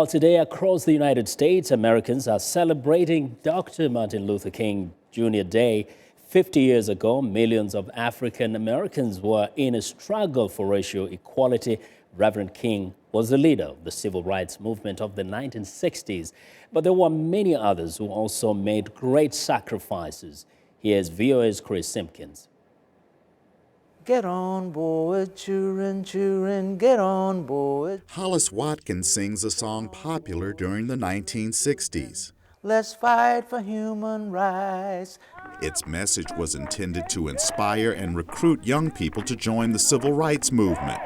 Well, today, across the United States, Americans are celebrating Dr. Martin Luther King Jr. Day. 50 years ago, millions of African Americans were in a struggle for racial equality. Reverend King was the leader of the civil rights movement of the 1960s. But there were many others who also made great sacrifices. Here's VOA's Chris Simkins. Get on board, children, children, get on board. Hollis Watkins sings a song popular during the 1960s. Let's fight for human rights. Its message was intended to inspire and recruit young people to join the civil rights movement.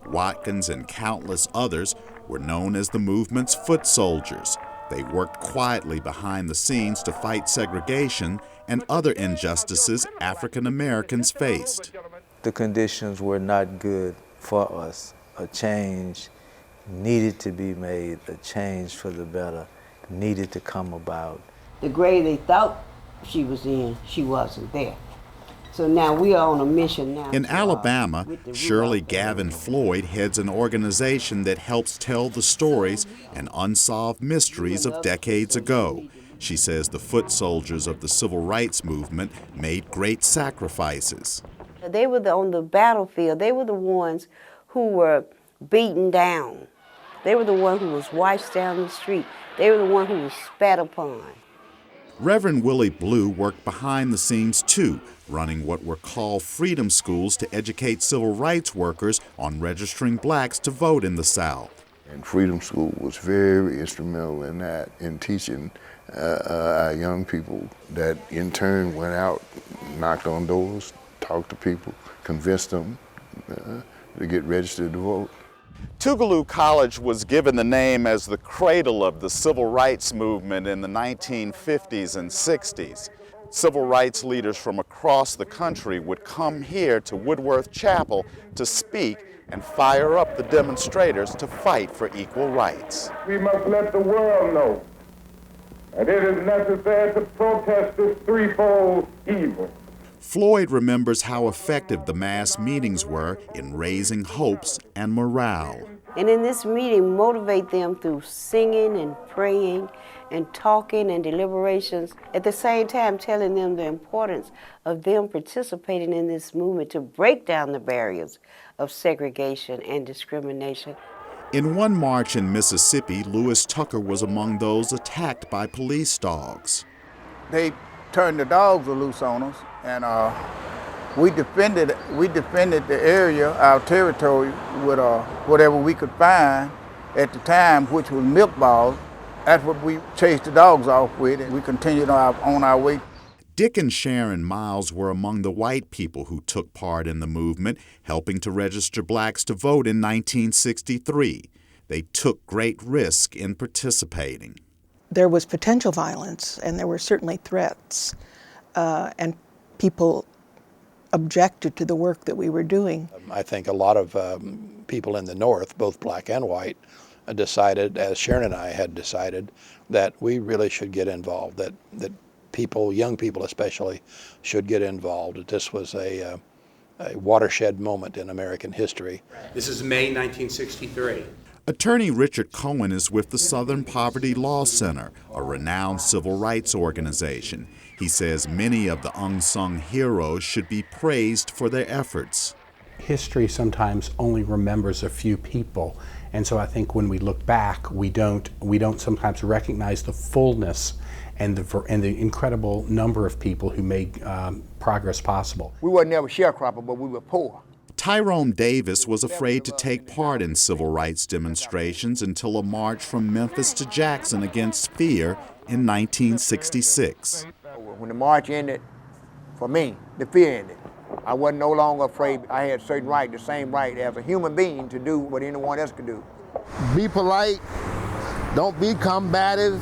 Watkins and countless others were known as the movement's foot soldiers. They worked quietly behind the scenes to fight segregation and other injustices African Americans faced. The conditions were not good for us. A change needed to be made, a change for the better needed to come about. The grade they thought she was in, she wasn't there. So now we are on a mission now. In Alabama, Shirley Gavin Floyd heads an organization that helps tell the stories and unsolved mysteries of decades ago. She says the foot soldiers of the civil rights movement made great sacrifices. They were on the battlefield. They were the ones who were beaten down. They were the one who was washed down the street. They were the one who was spat upon. Reverend Willie Blue worked behind the scenes too, running what were called freedom schools to educate civil rights workers on registering blacks to vote in the South. And Freedom School was very instrumental in that, in teaching our young people that in turn went out, knocked on doors, talked to people, convinced them to get registered to vote. Tougaloo College was given the name as the cradle of the civil rights movement in the 1950s and 60s. Civil rights leaders from across the country would come here to Woodworth Chapel to speak and fire up the demonstrators to fight for equal rights. We must let the world know that it is necessary to protest this threefold evil. Floyd remembers how effective the mass meetings were in raising hopes and morale. And in this meeting, motivate them through singing and praying and talking and deliberations, at the same time telling them the importance of them participating in this movement to break down the barriers of segregation and discrimination. In one march in Mississippi, Lewis Tucker was among those attacked by police dogs. They turned the dogs loose on us, and we defended the area, our territory, with whatever we could find at the time, which was milk balls. That's what we chased the dogs off with, and we continued on our way. Dick and Sharon Miles were among the white people who took part in the movement, helping to register blacks to vote in 1963. They took great risk in participating. There was potential violence, and there were certainly threats, and people objected to the work that we were doing. I think a lot of people in the North, both black and white, decided, as Sharon and I had decided, that we really should get involved, that people, young people especially, should get involved. That this was a watershed moment in American history. This is May 1963. Attorney Richard Cohen is with the Southern Poverty Law Center, a renowned civil rights organization. He says many of the unsung heroes should be praised for their efforts. History sometimes only remembers a few people, and so I think when we look back, we don't sometimes recognize the fullness and the incredible number of people who made progress possible. We weren't never sharecropper, but we were poor. Tyrone Davis was afraid to take part in civil rights demonstrations until a march from Memphis to Jackson against fear in 1966. When the march ended, for me, the fear ended. I wasn't no longer afraid. I had certain right, the same right as a human being to do what anyone else could do. Be polite, don't be combative.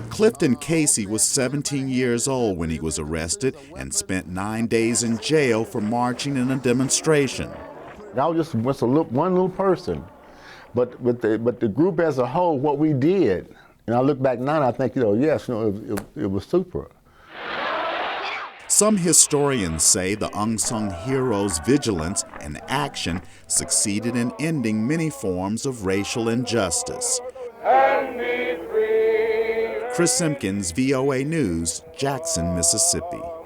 Clifton Casey was 17 years old when he was arrested and spent 9 days in jail for marching in a demonstration. I was just one little person, but the group as a whole, what we did, and I look back now and I think, yes, it was super. Some historians say the unsung heroes' vigilance and action succeeded in ending many forms of racial injustice. Chris Simkins, VOA News, Jackson, Mississippi.